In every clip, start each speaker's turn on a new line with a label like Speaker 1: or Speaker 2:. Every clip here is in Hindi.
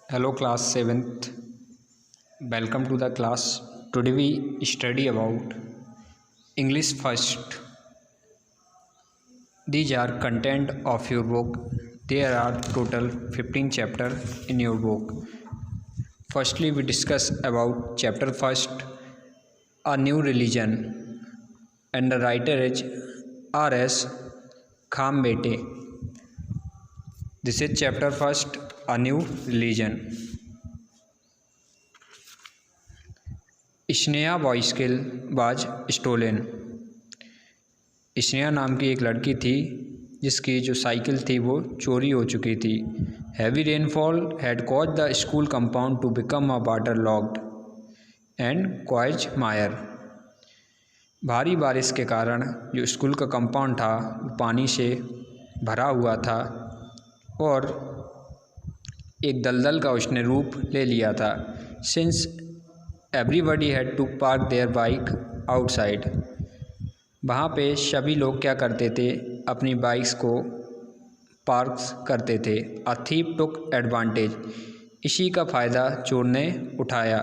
Speaker 1: Hello class 7th. Welcome to the class. Today we study about English first. These are content of your book. There are total 15 chapters in your book. Firstly we discuss about chapter first, a new religion, and the writer is R.S. Khambete. This is chapter first, a new religion. Sneha bicycle was stolen. Sneha नाम की एक लड़की थी जिसकी जो साइकिल थी वो चोरी हो चुकी थी। Heavy rainfall had caused the school compound to become a water locked and quagmire. भारी बारिश के कारण जो स्कूल का कंपाउंड था पानी से भरा हुआ था और एक दलदल का उसने रूप ले लिया था। Since everybody had to park their bike outside, वहाँ पे सभी लोग क्या करते थे, अपनी बाइक्स को पार्क करते थे। अ थीप टुक एडवांटेज, इसी का फ़ायदा चोर ने उठाया।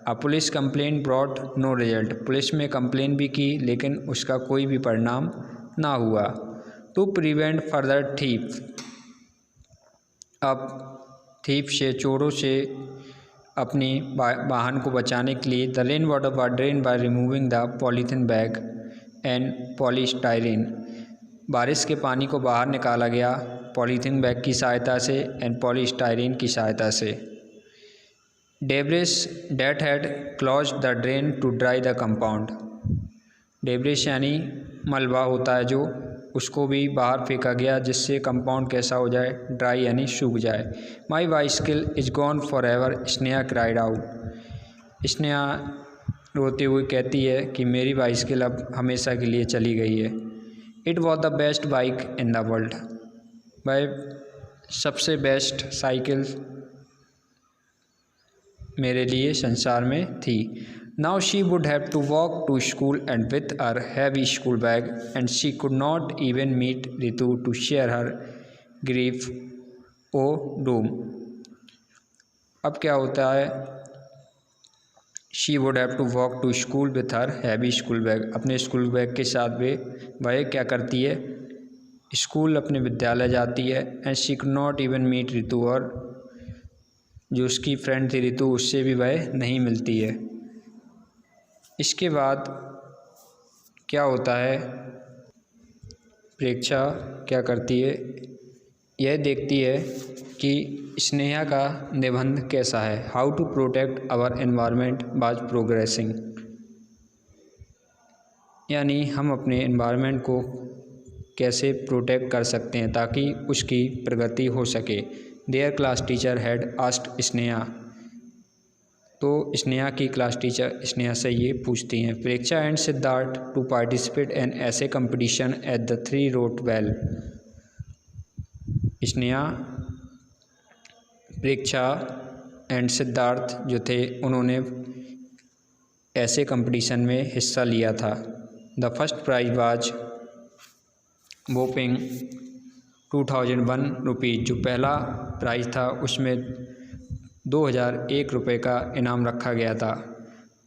Speaker 1: A police complain brought no result, police में कंप्लेन भी की लेकिन उसका कोई भी परिणाम ना हुआ। टू प्रिवेंट फर्दर थीफ, अब थीफ से, चोरों से अपनी वाहन को बचाने के लिए the rain water were drain by removing the polythene bag and polystyrene, बारिश के पानी को बाहर निकाला गया पॉलीथीन बैग की सहायता से एंड पॉलीस्टाइरीन की सहायता से। Debris that had clogged the drain to dry the compound, debris यानी मलबा होता है जो, उसको भी बाहर फेंका गया जिससे कंपाउंड कैसा हो जाए, ड्राई यानी सूख जाए। माई bicycle is gone for ever, Sneha cried out. Sneha रोते हुए कहती है कि मेरी बाइसिकल अब हमेशा के लिए चली गई है। It was the best bike in the world, वह सबसे बेस्ट साइकिल मेरे लिए संसार में थी। Now she would have to walk to school and with her heavy school bag, and she could not even meet Ritu to share her grief or doom. अब क्या होता है, she would have to walk to school with her heavy school bag, अपने स्कूल बैग के साथ वे वह क्या करती है, स्कूल अपने विद्यालय जाती है। and she could not even meet Ritu, और जो उसकी फ्रेंड थी रितु उससे भी वह नहीं मिलती है। इसके बाद क्या होता है, प्रेक्षा क्या करती है, यह देखती है कि स्नेहा का निबंध कैसा है। How to protect our environment was progressing, यानी हम अपने एनवायरनमेंट को कैसे प्रोटेक्ट कर सकते हैं ताकि उसकी प्रगति हो सके। Their class teacher had asked Sneha, तो स्नेहा की क्लास टीचर स्नेहा से ये पूछती हैं। Preksha and Siddharth to participate in essay competition at the 3 rote well. Sneha, Preksha and Siddharth जो थे उन्होंने ऐसे कंपटीशन में हिस्सा लिया था। The first prize was whopping 2001 rupees, जो पहला प्राइज़ था उसमें 2001 रुपये का इनाम रखा गया था।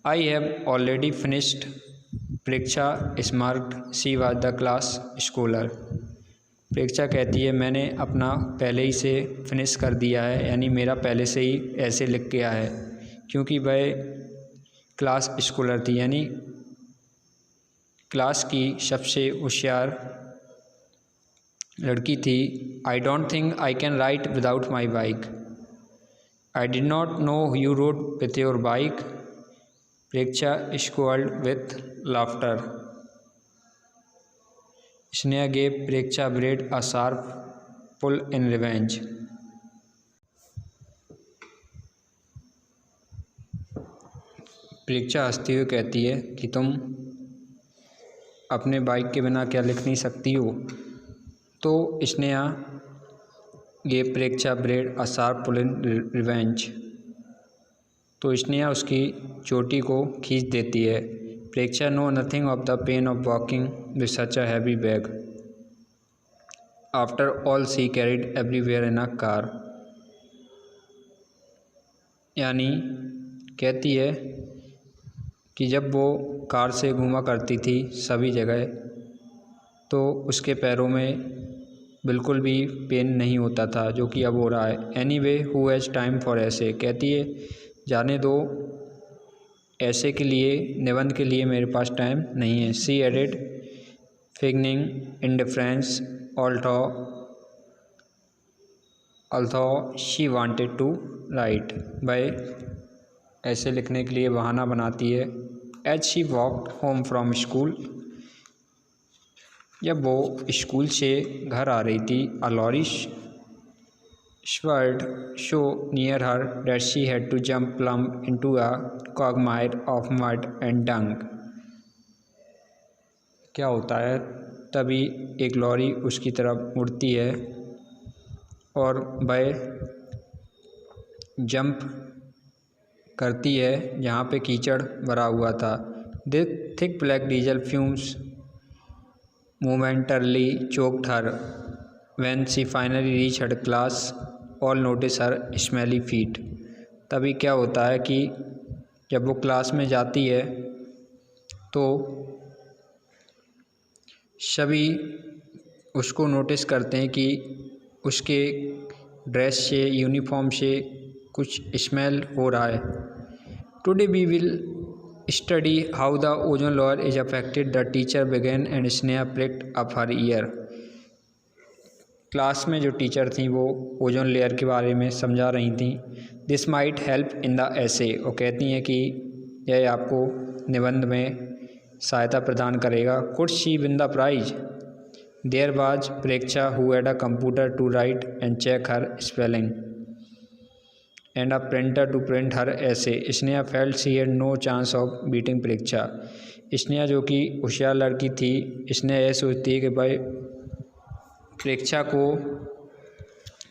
Speaker 1: I have already finished, Preksha smart she was the class scholar. Preksha कहती है मैंने अपना पहले ही से फिनिश कर दिया है, यानी मेरा पहले से ही ऐसे लिख गया है, क्योंकि वह क्लास स्कॉलर थी यानी क्लास की सबसे होशियार लड़की थी। I don't think I can write without my bike, I did not know you rode with your bike. Preksha squalled with laughter. Sneha gave Preksha bread a sharp pull in revenge. प्रेक्षा हंसती हुई कहती है कि तुम अपने बाइक के बिना क्या लिख नहीं सकती हो। तो Sneha gave Preksha braid a sharp pull in revenge, तो स्नेहा उसकी चोटी को खींच देती है। Preksha know nothing of the pain of walking with such a heavy bag, after all she carried everywhere in a car. यानी कहती है कि जब वो कार से घूमा करती थी सभी जगह तो उसके पैरों में बिल्कुल भी पेन नहीं होता था, जो कि अब हो रहा है। Anyway who has time for ऐसे, कहती है जाने दो, ऐसे के लिए, निबंध के लिए मेरे पास टाइम नहीं है। She added feigning indifference although she wanted to write, वह ऐसे लिखने के लिए बहाना बनाती है। As she walked home from school, जब वो स्कूल से घर आ रही थी, a lorry swerved so near her that she had to jump plumb into a quagmire of mud and dung. क्या होता है, तभी एक लॉरी उसकी तरफ मुड़ती है और वह जंप करती है जहाँ पे कीचड़ भरा हुआ था। This thick black diesel fumes momentarily choked her when she finally reached her class. All noticed her smelly feet. तभी क्या होता है कि जब वो क्लास में जाती है तो सभी उसको नोटिस करते हैं कि उसके ड्रेस से, यूनिफॉर्म से कुछ स्मेल हो रहा है। Today we will study how the ozone layer is affected, the teacher began and Sneha pricked up her ear. Class में जो टीचर थी वो ओजोन लेयर के बारे में समझा रही थी। This might help in the essay, वो कहती हैं कि यह आपको निबंध में सहायता प्रदान करेगा। Could she win the prize? There was Preksha who had a computer to write and check her spelling and a printer to print her essay. Sneha felt she had no chance of beating परीक्षा। स्नेहा जो कि होशियार लड़की थी, स्नेहा यह सोचती है कि भाई परीक्षा को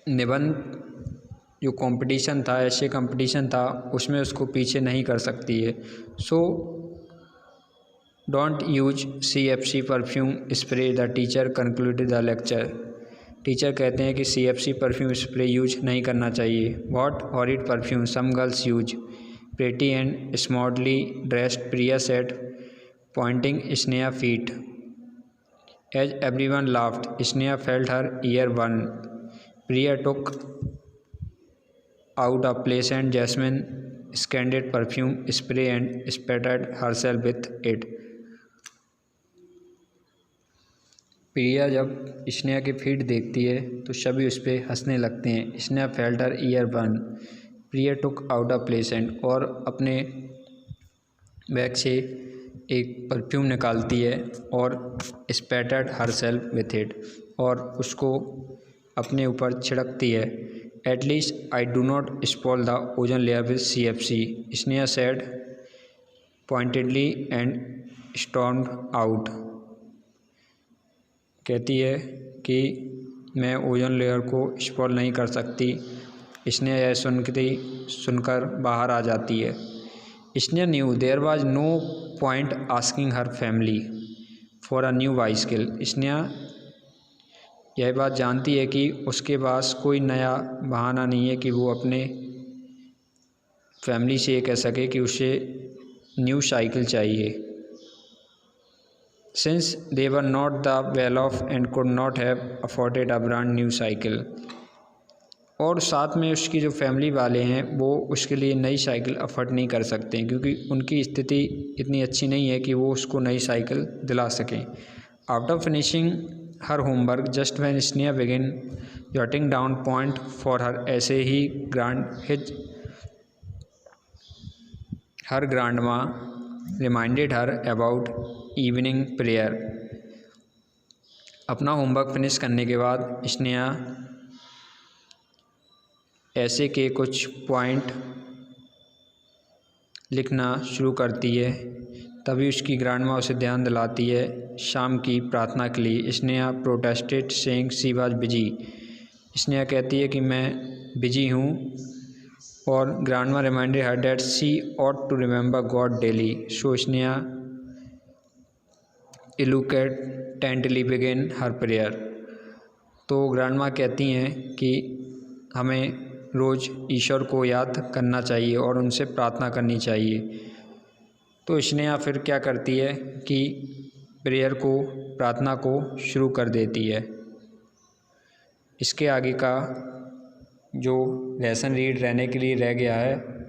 Speaker 1: निबंध जो कंपटीशन था, ऐसे कंपटीशन था, उसमें उसको पीछे नहीं कर सकती है। So don't use CFC perfume spray, the teacher concluded the lecture. Teacher कहते हैं कि CFC परफ्यूम स्प्रे यूज नहीं करना चाहिए। What horrid perfume some girls use, pretty and smartly dressed Priya said pointing Sneha feet. As everyone laughed Sneha felt her ear one. Priya took out a pleasant jasmine scented perfume spray and spattered herself with it. Priya जब स्नेहा की फीट देखती है तो सभी उस पर हंसने लगते हैं। Sneha felt her ear one. Priya took out a pleasant, और अपने बैग से एक परफ्यूम निकालती है और स्पेटर्ड हरसेल्फ विथ इट, और उसको अपने ऊपर छिड़कती है। At least I do not spoil the ozone layer with CFC, Sneha said pointedly and stormed out. कहती है कि मैं ओजोन लेयर को स्पॉइल नहीं कर सकती। स्नेहा यह सुनकर बाहर आ जाती है। Sneha knew there was no point asking her family for a new bicycle. Sneha यह बात जानती है कि उसके पास कोई नया बहाना नहीं है कि वो अपने फैमिली से ये कह सके कि उसे न्यू साइकिल चाहिए। Since they were not the well off and could not have afforded a brand new cycle, और साथ में उसकी जो फैमिली वाले हैं वो उसके लिए नई साइकिल अफोर्ड नहीं कर सकते हैं, क्योंकि उनकी स्थिति इतनी अच्छी नहीं है कि वो उसको नई साइकिल दिला सकें। After finishing her homework just when Sneha begin jotting down point for her essay ही her grandma reminded her about evening prayer. अपना होमवर्क फिनिश करने के बाद स्नेहा ऐसे के कुछ पॉइंट लिखना शुरू करती है। तभी उसकी ग्रैंडमा उसे ध्यान दिलाती है शाम की प्रार्थना के लिए। Sneha protested saying she was busy. Sneha कहती है कि मैं बिजी हूँ, और grandma reminded her that she ought to remember God daily. So Sneha reluctantly began her prayer. तो ग्रैंडमा कहती हैं कि हमें रोज़ ईश्वर को याद करना चाहिए और उनसे प्रार्थना करनी चाहिए। तो स्नेहा फिर क्या करती है कि प्रेयर को, प्रार्थना को शुरू कर देती है। इसके आगे का जो लेसन रीड रहने के लिए रह गया है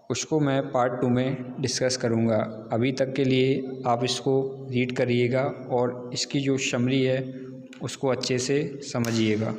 Speaker 1: उसको मैं पार्ट 2 में डिस्कस करूँगा। अभी तक के लिए आप इसको रीड करिएगा और इसकी जो समरी है उसको अच्छे से समझिएगा।